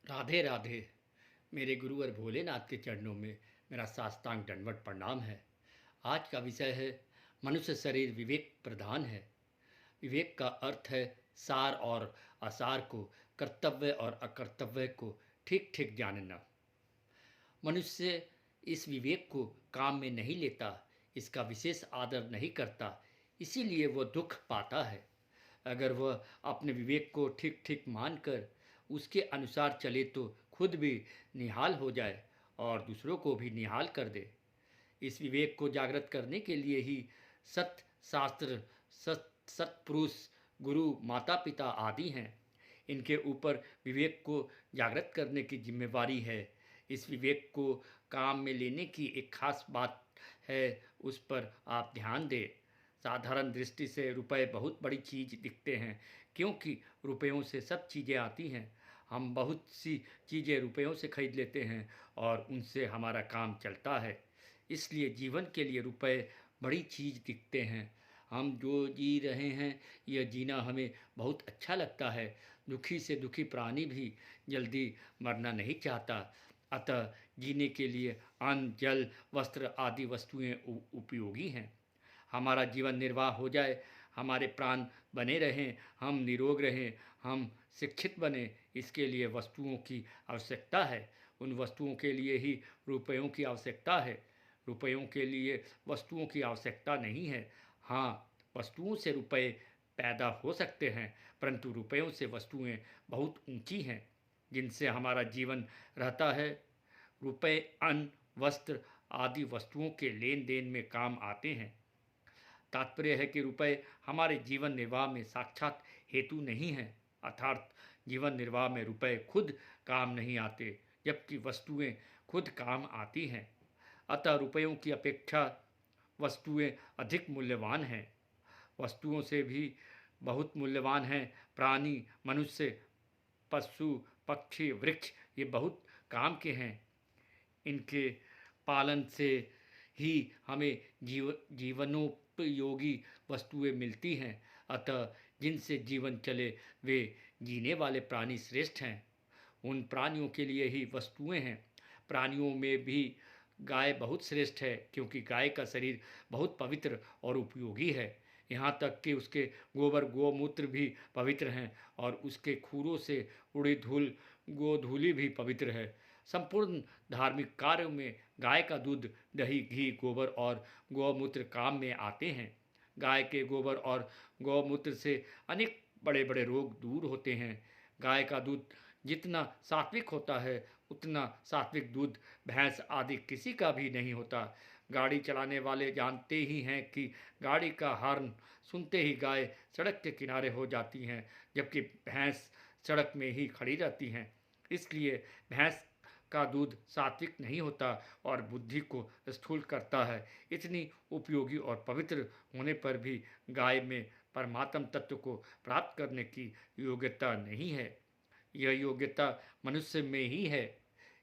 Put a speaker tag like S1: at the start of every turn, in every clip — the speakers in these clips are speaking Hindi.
S1: राधे राधे। मेरे गुरुवर भोलेनाथ के चरणों में मेरा साष्टांग दंडवत प्रणाम है। आज का विषय है मनुष्य शरीर विवेक प्रधान है। विवेक का अर्थ है सार और असार को, कर्तव्य और अकर्तव्य को ठीक ठीक जानना। मनुष्य इस विवेक को काम में नहीं लेता, इसका विशेष आदर नहीं करता, इसीलिए वह दुख पाता है। अगर वह अपने विवेक को ठीक ठीक मानकर उसके अनुसार चले तो खुद भी निहाल हो जाए और दूसरों को भी निहाल कर दे। इस विवेक को जागृत करने के लिए ही सत शास्त्र, सत्पुरुष, गुरु, माता पिता आदि हैं। इनके ऊपर विवेक को जागृत करने की जिम्मेवारी है। इस विवेक को काम में लेने की एक खास बात है, उस पर आप ध्यान दें। साधारण दृष्टि से रुपए बहुत बड़ी चीज़ दिखते हैं, क्योंकि रुपयों से सब चीज़ें आती हैं। हम बहुत सी चीज़ें रुपयों से खरीद लेते हैं और उनसे हमारा काम चलता है। इसलिए जीवन के लिए रुपए बड़ी चीज़ दिखते हैं। हम जो जी रहे हैं, यह जीना हमें बहुत अच्छा लगता है। दुखी से दुखी प्राणी भी जल्दी मरना नहीं चाहता। अतः जीने के लिए अन्न, जल, वस्त्र आदि वस्तुएं उपयोगी हैं। हमारा जीवन निर्वाह हो जाए, हमारे प्राण बने रहें, हम निरोग रहें, हम शिक्षित बने, इसके लिए वस्तुओं की आवश्यकता है। उन वस्तुओं के लिए ही रुपयों की आवश्यकता है। रुपयों के लिए वस्तुओं की आवश्यकता नहीं है। हाँ, वस्तुओं से रुपए पैदा हो सकते हैं, परंतु रुपयों से वस्तुएं बहुत ऊंची हैं जिनसे हमारा जीवन रहता है। रुपए अन्न, वस्त्र आदि वस्तुओं के लेन देन में काम आते हैं। तात्पर्य है कि रुपए हमारे जीवन निर्वाह में साक्षात हेतु नहीं है, अर्थात जीवन निर्वाह में रुपए खुद काम नहीं आते, जबकि वस्तुएं खुद काम आती हैं। अतः रुपयों की अपेक्षा वस्तुएं अधिक मूल्यवान हैं। वस्तुओं से भी बहुत मूल्यवान हैं प्राणी, मनुष्य, पशु, पक्षी, वृक्ष। ये बहुत काम के हैं। इनके पालन से ही हमें जीवनोपयोगी वस्तुएं मिलती हैं। अतः जिनसे जीवन चले वे जीने वाले प्राणी श्रेष्ठ हैं। उन प्राणियों के लिए ही वस्तुएं हैं। प्राणियों में भी गाय बहुत श्रेष्ठ है, क्योंकि गाय का शरीर बहुत पवित्र और उपयोगी है। यहाँ तक कि उसके गोबर, गोमूत्र भी पवित्र हैं और उसके खूरों से उड़ी धूल, गोधूलि भी पवित्र है। संपूर्ण धार्मिक कार्यों में गाय का दूध, दही, घी, गोबर और गौमूत्र काम में आते हैं। गाय के गोबर और गौमूत्र से अनेक बड़े बड़े रोग दूर होते हैं। गाय का दूध जितना सात्विक होता है, उतना सात्विक दूध भैंस आदि किसी का भी नहीं होता। गाड़ी चलाने वाले जानते ही हैं कि गाड़ी का हॉर्न सुनते ही गाय सड़क के किनारे हो जाती हैं, जबकि भैंस सड़क में ही खड़ी रहती हैं। इसलिए भैंस का दूध सात्विक नहीं होता और बुद्धि को स्थूल करता है। इतनी उपयोगी और पवित्र होने पर भी गाय में परमात्म तत्व को प्राप्त करने की योग्यता नहीं है। यह योग्यता मनुष्य में ही है।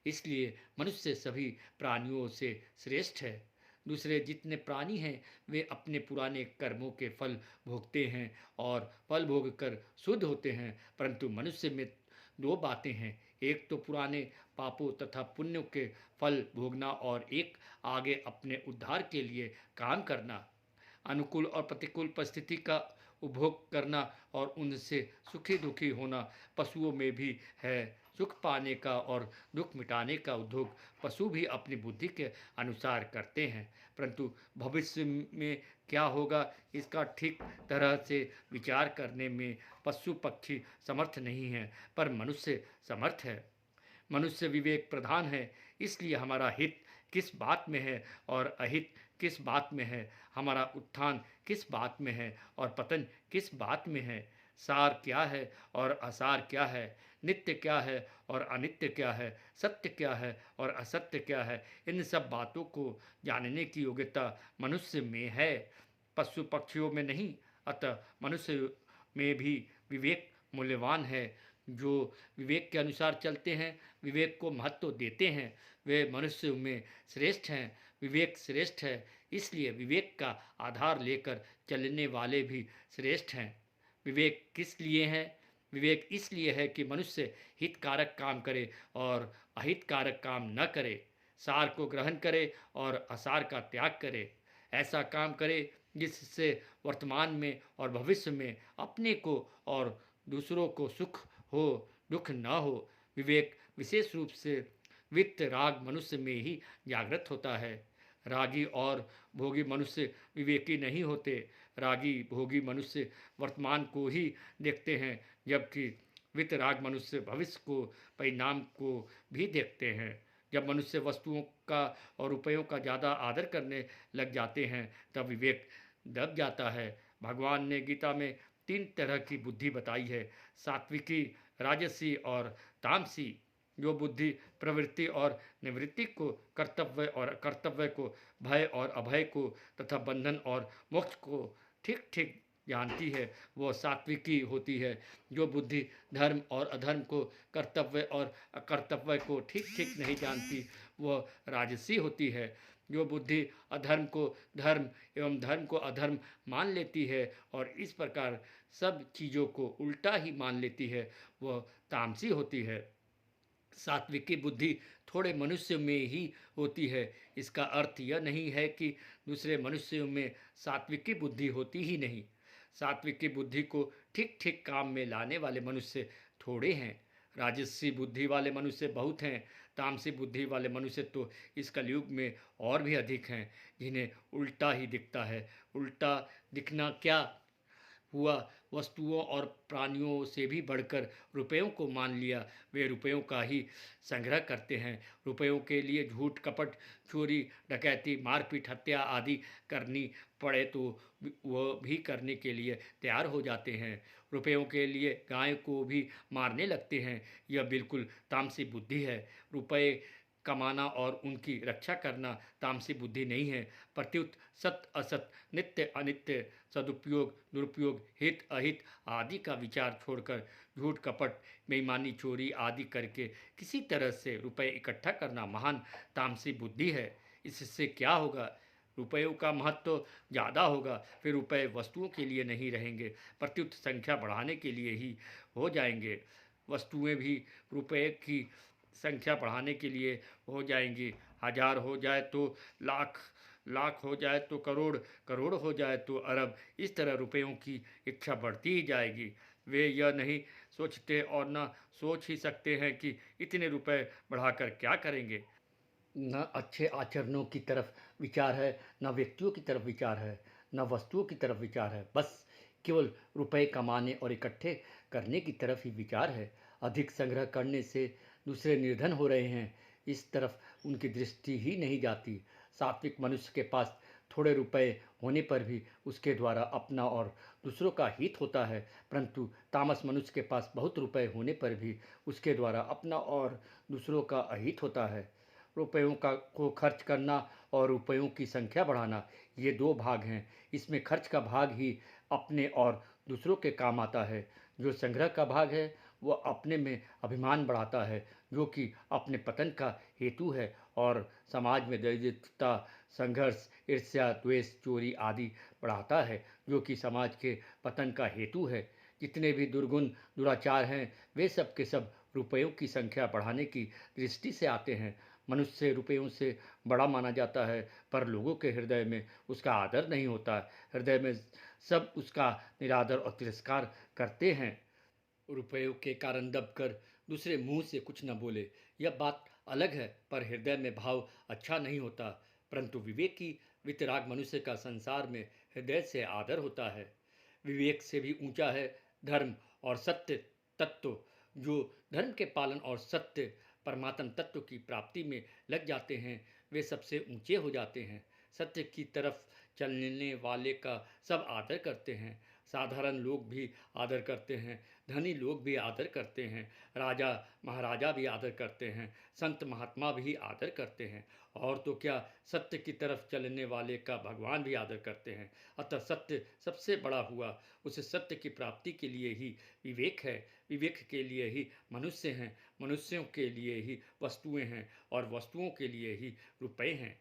S1: इसलिए मनुष्य सभी प्राणियों से श्रेष्ठ है। दूसरे जितने प्राणी हैं वे अपने पुराने कर्मों के फल भोगते हैं और फल भोग कर शुद्ध होते हैं, परंतु मनुष्य में दो बातें हैं। एक तो पुराने पापों तथा पुण्यों के फल भोगना और एक आगे अपने उद्धार के लिए काम करना। अनुकूल और प्रतिकूल परिस्थिति का उपभोग करना और उनसे सुखी दुखी होना पशुओं में भी है। सुख पाने का और दुख मिटाने का उद्योग पशु भी अपनी बुद्धि के अनुसार करते हैं, परंतु भविष्य में क्या होगा इसका ठीक तरह से विचार करने में पशु पक्षी समर्थ नहीं है, पर मनुष्य समर्थ है। मनुष्य विवेक प्रधान है, इसलिए हमारा हित किस बात में है और अहित किस बात में है, हमारा उत्थान किस बात में है और पतन किस बात में है, सार क्या है और असार क्या है, नित्य क्या है और अनित्य क्या है, सत्य क्या है और असत्य क्या है, इन सब बातों को जानने की योग्यता मनुष्य में है, पशु पक्षियों में नहीं। अतः मनुष्य में भी विवेक मूल्यवान है। जो विवेक के अनुसार चलते हैं, विवेक को महत्व देते हैं, वे मनुष्य में श्रेष्ठ हैं। विवेक श्रेष्ठ है, इसलिए विवेक का आधार लेकर चलने वाले भी श्रेष्ठ हैं। विवेक किस लिए है? विवेक इसलिए है कि मनुष्य हितकारक काम करे और अहितकारक काम न करे, सार को ग्रहण करे और असार का त्याग करे। ऐसा काम करे जिससे वर्तमान में और भविष्य में अपने को और दूसरों को सुख हो, दुख न हो। विवेक विशेष रूप से वित्त राग मनुष्य में ही जागृत होता है। रागी और भोगी मनुष्य विवेकी नहीं होते। रागी भोगी मनुष्य वर्तमान को ही देखते हैं, जबकि वितराग मनुष्य भविष्य को, परिणाम को भी देखते हैं। जब मनुष्य वस्तुओं का और रुपयों का ज़्यादा आदर करने लग जाते हैं तब विवेक दब जाता है। भगवान ने गीता में 3 तरह की बुद्धि बताई है, सात्विकी, राजसी और तामसी। जो बुद्धि प्रवृत्ति और निवृत्ति को, कर्तव्य और अकर्तव्य को, भय और अभय को तथा बंधन और मोक्ष को ठीक ठीक जानती है, वह सात्विकी होती है। जो बुद्धि धर्म और अधर्म को, कर्तव्य और अकर्तव्य को ठीक ठीक नहीं जानती, वह राजसी होती है। जो बुद्धि अधर्म को धर्म एवं धर्म को अधर्म मान लेती है और इस प्रकार सब चीज़ों को उल्टा ही मान लेती है, वह तामसी होती है। सात्विकी बुद्धि थोड़े मनुष्यों में ही होती है। इसका अर्थ यह नहीं है कि दूसरे मनुष्यों में सात्विकी बुद्धि होती ही नहीं। सात्विकी बुद्धि को ठीक ठीक काम में लाने वाले मनुष्य थोड़े हैं। राजसी बुद्धि वाले मनुष्य बहुत हैं। तामसी बुद्धि वाले मनुष्य तो इस कलयुग में और भी अधिक हैं, जिन्हें उल्टा ही दिखता है। उल्टा दिखना क्या हुआ, वस्तुओं और प्राणियों से भी बढ़कर रुपयों को मान लिया। वे रुपयों का ही संग्रह करते हैं। रुपयों के लिए झूठ, कपट, चोरी, डकैती, मारपीट, हत्या आदि करनी पड़े तो वह भी करने के लिए तैयार हो जाते हैं। रुपयों के लिए गाय को भी मारने लगते हैं। यह बिल्कुल तामसी बुद्धि है। रुपये कमाना और उनकी रक्षा करना तामसी बुद्धि नहीं है। प्रत्युत सत्य असत, नित्य अनित्य, सदुपयोग दुरुपयोग, हित अहित आदि का विचार छोड़कर झूठ, कपट, बेईमानी, चोरी आदि करके किसी तरह से रुपए इकट्ठा करना महान तामसी बुद्धि है। इससे क्या होगा? रुपयों का महत्व तो ज़्यादा होगा। फिर रुपए वस्तुओं के लिए नहीं रहेंगे, प्रत्युत संख्या बढ़ाने के लिए ही हो जाएंगे। वस्तुएं भी रुपए की संख्या बढ़ाने के लिए हो जाएंगी। 1000 हो जाए तो लाख, लाख हो जाए तो करोड़, करोड़ हो जाए तो अरब। इस तरह रुपयों की इच्छा बढ़ती ही जाएगी। वे यह नहीं सोचते और न सोच ही सकते हैं कि इतने रुपए बढ़ाकर क्या करेंगे। न अच्छे आचरणों की तरफ विचार है, न व्यक्तियों की तरफ विचार है, न वस्तुओं की तरफ विचार है। बस केवल रुपए कमाने और इकट्ठे करने की तरफ ही विचार है। अधिक संग्रह करने से दूसरे निर्धन हो रहे हैं, इस तरफ उनकी दृष्टि ही नहीं जाती। सात्विक मनुष्य के पास थोड़े रुपए होने पर भी उसके द्वारा अपना और दूसरों का हित होता है, परंतु तामस मनुष्य के पास बहुत रुपए होने पर भी उसके द्वारा अपना और दूसरों का अहित होता है। रुपयों का को खर्च करना और रुपयों की संख्या बढ़ाना, ये 2 भाग हैं। इसमें खर्च का भाग ही अपने और दूसरों के काम आता है। जो संग्रह का भाग है वह अपने में अभिमान बढ़ाता है, जो कि अपने पतन का हेतु है और समाज में दरिद्रता, संघर्ष, ईर्ष्या, द्वेष, चोरी आदि बढ़ाता है, जो कि समाज के पतन का हेतु है। जितने भी दुर्गुण, दुराचार हैं, वे सब के सब रुपयों की संख्या बढ़ाने की दृष्टि से आते हैं। मनुष्य रुपयों से बड़ा माना जाता है, पर लोगों के हृदय में उसका आदर नहीं होता। हृदय में सब उसका निरादर और तिरस्कार करते हैं। रुपयों के कारण दबकर दूसरे मुंह से कुछ न बोले, यह बात अलग है, पर हृदय में भाव अच्छा नहीं होता। परंतु विवेकी वितराग मनुष्य का संसार में हृदय से आदर होता है। विवेक से भी ऊंचा है धर्म और सत्य तत्व। जो धर्म के पालन और सत्य परमात्म तत्व की प्राप्ति में लग जाते हैं, वे सबसे ऊंचे हो जाते हैं। सत्य की तरफ चलने वाले का सब आदर करते हैं। साधारण लोग भी आदर करते हैं, धनी लोग भी आदर करते हैं, राजा महाराजा भी आदर करते हैं, संत महात्मा भी आदर करते हैं, और तो क्या, सत्य की तरफ चलने वाले का भगवान भी आदर करते हैं। अतः सत्य सबसे बड़ा हुआ। उस सत्य की प्राप्ति के लिए ही विवेक है, विवेक के लिए ही मनुष्य हैं, मनुष्यों के लिए ही वस्तुएं हैं और वस्तुओं के लिए ही रुपए हैं।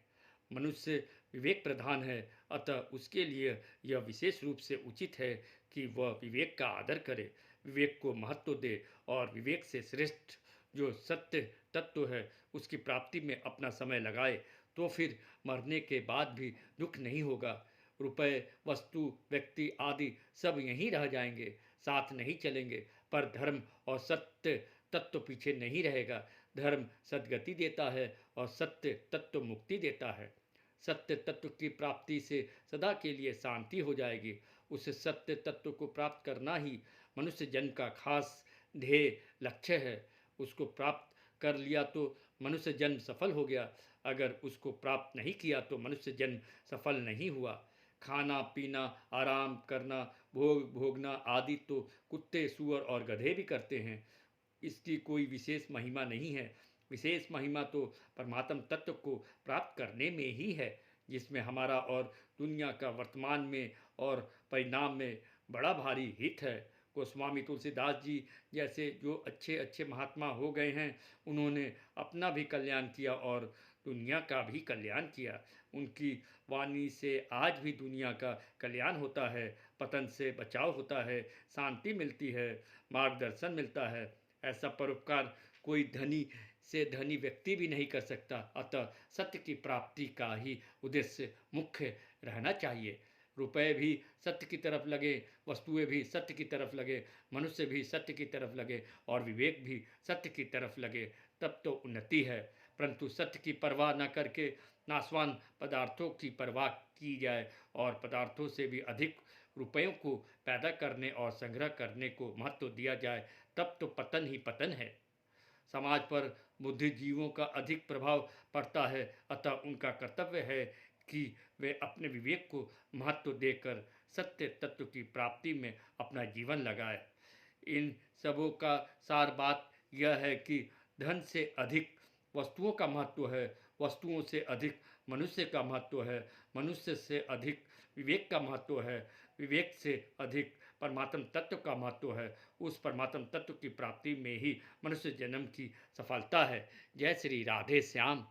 S1: मनुष्य विवेक प्रधान है, अतः उसके लिए यह विशेष रूप से उचित है कि वह विवेक का आदर करे। विवेक को महत्व दे और विवेक से श्रेष्ठ जो सत्य तत्व है उसकी प्राप्ति में अपना समय लगाए, तो फिर मरने के बाद भी दुख नहीं होगा। रुपए, वस्तु, व्यक्ति आदि सब यहीं रह जाएंगे, साथ नहीं चलेंगे, पर धर्म और सत्य तत्व पीछे नहीं रहेगा। धर्म सद्गति देता है और सत्य तत्व मुक्ति देता है। सत्य तत्व की प्राप्ति से सदा के लिए शांति हो जाएगी। उस सत्य तत्व को प्राप्त करना ही मनुष्य जन्म का खास ध्येय लक्ष्य है। उसको प्राप्त कर लिया तो मनुष्य जन्म सफल हो गया, अगर उसको प्राप्त नहीं किया तो मनुष्य जन्म सफल नहीं हुआ। खाना पीना, आराम करना, भोग भोगना आदि तो कुत्ते, सूअर और गधे भी करते हैं। इसकी कोई विशेष महिमा नहीं है। विशेष महिमा तो परमात्म तत्व को प्राप्त करने में ही है, जिसमें हमारा और दुनिया का वर्तमान में और परिणाम में बड़ा भारी हित है। गोस्वामी तुलसीदास जी जैसे जो अच्छे अच्छे महात्मा हो गए हैं, उन्होंने अपना भी कल्याण किया और दुनिया का भी कल्याण किया। उनकी वाणी से आज भी दुनिया का कल्याण होता है, पतन से बचाव होता है, शांति मिलती है, मार्गदर्शन मिलता है। ऐसा परोपकार कोई धनी से धनी व्यक्ति भी नहीं कर सकता। अतः सत्य की प्राप्ति का ही उद्देश्य मुख्य रहना चाहिए। रुपए भी सत्य की तरफ लगे, वस्तुएं भी सत्य की तरफ लगे, मनुष्य भी सत्य की तरफ लगे और विवेक भी सत्य की तरफ लगे, तब तो उन्नति है। परंतु सत्य की परवाह न करके नाशवान पदार्थों की परवाह की जाए और पदार्थों से भी अधिक रुपयों को पैदा करने और संग्रह करने को महत्व दिया जाए, तब तो पतन ही पतन है। समाज पर बुद्धिजीवों का अधिक प्रभाव पड़ता है, अतः उनका कर्तव्य है कि वे अपने विवेक को महत्व देकर सत्य तत्व की प्राप्ति में अपना जीवन लगाए। इन सबों का सार बात यह है कि धन से अधिक वस्तुओं का महत्व है, वस्तुओं से अधिक मनुष्य का महत्व है, मनुष्य से अधिक विवेक का महत्व है, विवेक से अधिक परमात्म तत्व का महत्व है। उस परमात्म तत्व की प्राप्ति में ही मनुष्य जन्म की सफलता है। जय श्री राधे श्याम।